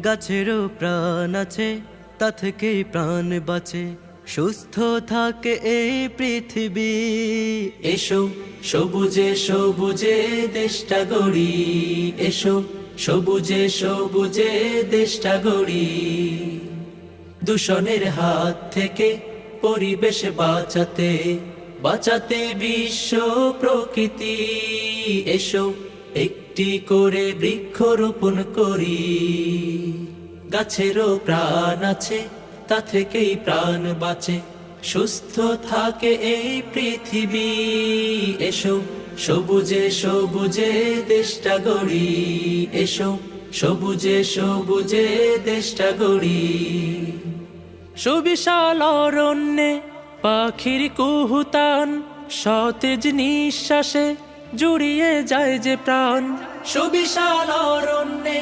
গাছেরও প্রাণ আছে, তা থেকেই প্রাণ বাঁচে, সুস্থ থাকে এই পৃথিবী। এসো সবুজে সবুজে দেশটা গড়ি, এসো সবুজে সবুজে দেশটা গড়ি। দূষণের হাত থেকে পরিবেশ বাঁচাতে, বাঁচাতে বিশ্ব প্রকৃতি। এসো একটি করে বৃক্ষরোপণ করি। গাছেরও প্রাণ আছে, তা থেকেই প্রাণ বাঁচে, সুস্থ থাকে এই পৃথিবী। এসো সবুজে সবুজে দেশটা গড়ি, এসো সবুজে সবুজে দেশটা গড়ি। সুবিশাল অরণ্যে পাখির কুহুতান, সতেজ নিঃশ্বাসে জুড়িয়ে যায় যে প্রাণ। সুবিশাল অরণ্যে